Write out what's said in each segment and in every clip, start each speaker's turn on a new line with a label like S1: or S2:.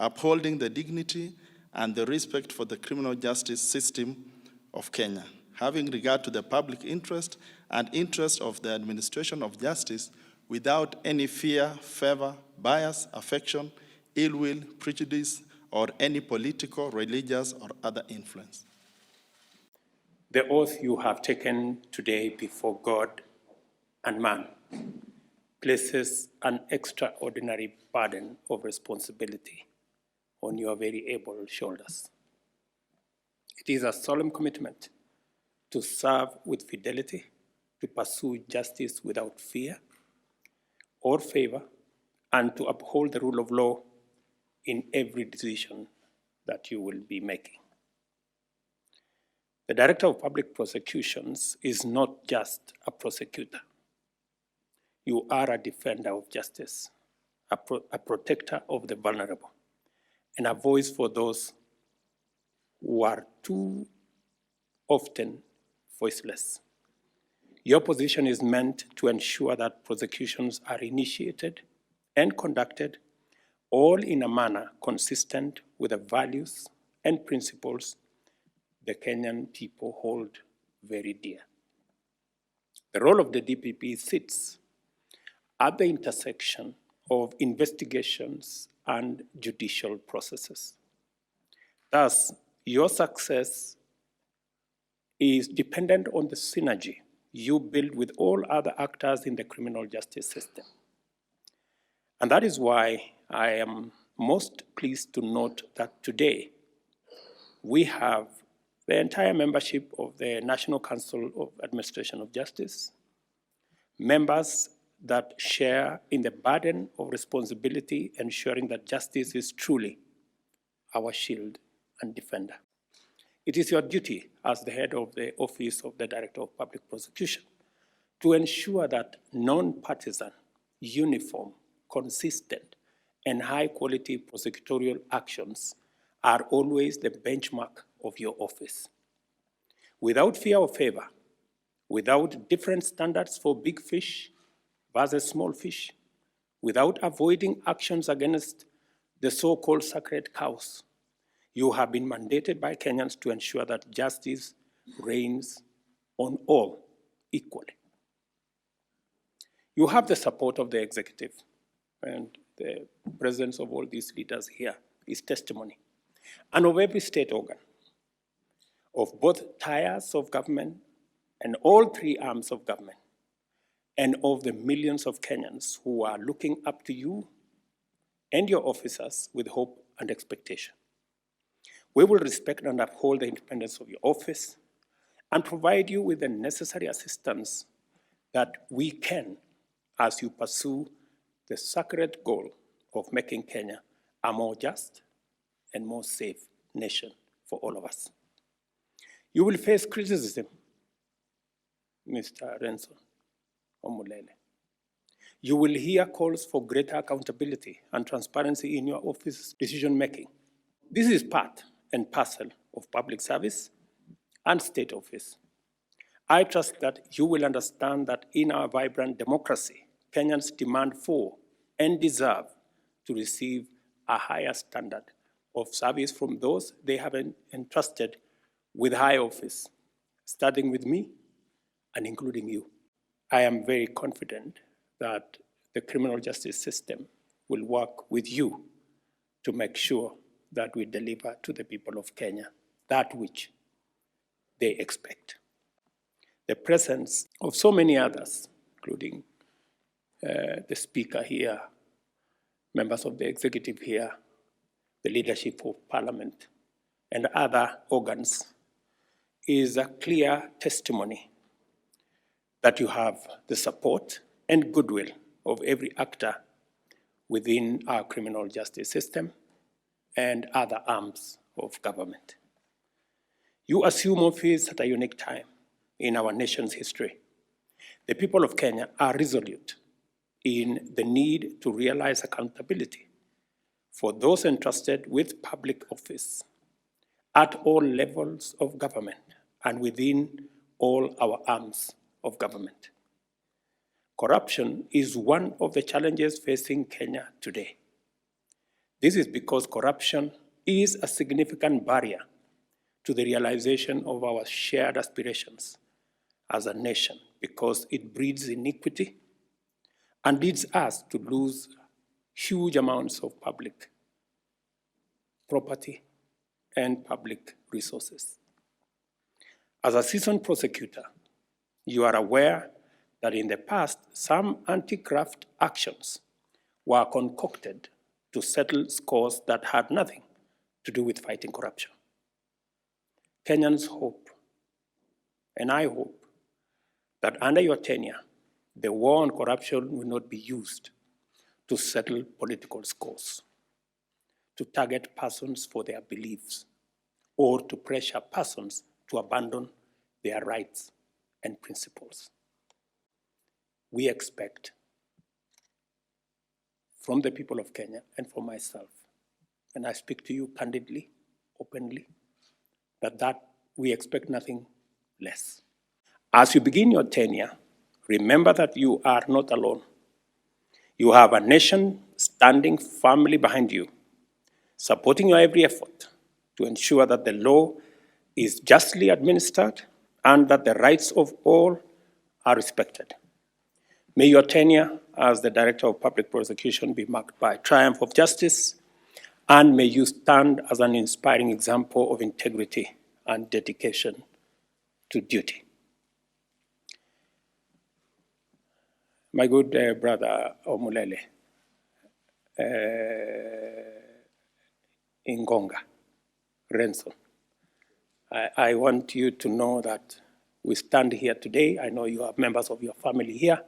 S1: upholding the dignity and the respect for the criminal justice system of Kenya, having regard to the public interest and interest of the administration of justice without any fear, favor, bias, affection, ill will, prejudice, or any political, religious, or other influence.
S2: The oath you have taken today before God and man places an extraordinary burden of responsibility on your very able shoulders. It is a solemn commitment to serve with fidelity, to pursue justice without fear or favor, and to uphold the rule of law in every decision that you will be making. The Director of Public Prosecutions is not just a prosecutor. You are a defender of justice, a protector of the vulnerable, and a voice for those who are too often voiceless. Your position is meant to ensure that prosecutions are initiated and conducted all in a manner consistent with the values and principles the Kenyan people hold very dear. The role of the DPP sits at the intersection of investigations and judicial processes. Thus, your success is dependent on the synergy you build with all other actors in the criminal justice system. And that is why I am most pleased to note that today we have the entire membership of the National Council of Administration of Justice, members that share in the burden of responsibility, ensuring that justice is truly our shield and defender. It is your duty as the head of the Office of the Director of Public Prosecution to ensure that non-partisan, uniform, consistent, and high-quality prosecutorial actions are always the benchmark of your office. Without fear or favor, without different standards for big fish versus small fish, without avoiding actions against the so-called sacred cows, you have been mandated by Kenyans to ensure that justice reigns on all equally. You have the support of the executive, and the presence of all these leaders here is testimony, and of every state organ, of both tiers of government and all three arms of government, and of the millions of Kenyans who are looking up to you and your officers with hope and expectation. We will respect and uphold the independence of your office and provide you with the necessary assistance that we can as you pursue the sacred goal of making Kenya a more just and more safe nation for all of us. You will face criticism, Mr. Renson Omulele. You will hear calls for greater accountability and transparency in your office's decision-making. This is part and parcel of public service and state office. I trust that you will understand that in our vibrant democracy, Kenyans demand for and deserve to receive a higher standard of service from those they have entrusted with high office, starting with me and including you. I am very confident that the criminal justice system will work with you to make sure that we deliver to the people of Kenya that which they expect. The presence of so many others, including the Speaker here, members of the executive here, the leadership of Parliament, and other organs, is a clear testimony that you have the support and goodwill of every actor within our criminal justice system and other arms of government. You assume office at a unique time in our nation's history. The people of Kenya are resolute in the need to realize accountability for those entrusted with public office at all levels of government and within all our arms of government. Corruption is one of the challenges facing Kenya today. This is because corruption is a significant barrier to the realization of our shared aspirations as a nation, because it breeds iniquity and leads us to lose huge amounts of public property and public resources. As a seasoned prosecutor, you are aware that in the past, some anti-graft actions were concocted to settle scores that had nothing to do with fighting corruption. Kenyans hope, and I hope, that under your tenure, the war on corruption will not be used to settle political scores, to target persons for their beliefs, or to pressure persons to abandon their rights and principles. We expect from the people of Kenya and from myself, and I speak to you candidly, openly, that we expect nothing less. As you begin your tenure, remember that you are not alone. You have a nation standing firmly behind you, supporting your every effort to ensure that the law is justly administered and that the rights of all are respected. May your tenure as the Director of Public Prosecution be marked by triumph of justice, and may you stand as an inspiring example of integrity and dedication to duty. My good brother Omulele, Ingonga, Renson, I want you to know that we stand here today. I know you have members of your family here,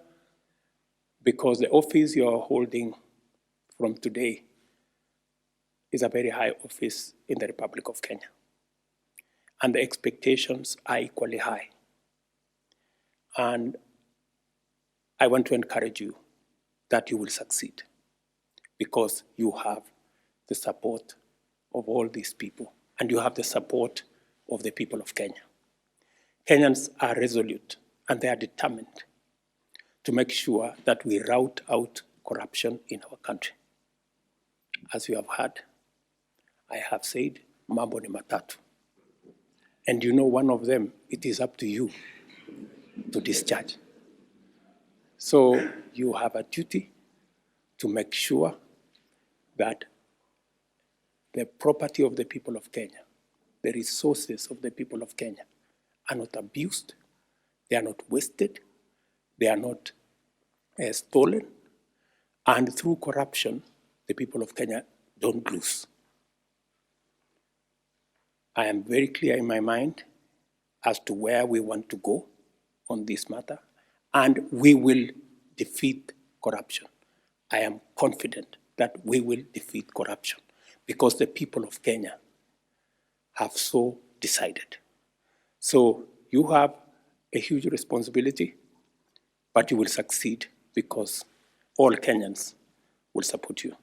S2: because the office you're holding from today is a very high office in the Republic of Kenya. And the expectations are equally high. And I want to encourage you that you will succeed, because you have the support of all these people, and you have the support of the people of Kenya. Kenyans are resolute, and they are determined to make sure that we rout out corruption in our country. As you have heard, I have said, mambo ni matatu. And you know one of them, it is up to you to discharge. So you have a duty to make sure that the property of the people of Kenya, the resources of the people of Kenya are not abused, they are not wasted, they are not stolen, and through corruption, the people of Kenya don't lose. I am very clear in my mind as to where we want to go on this matter, and we will defeat corruption. I am confident that we will defeat corruption, because the people of Kenya have so decided. So you have a huge responsibility, but you will succeed because all Kenyans will support you.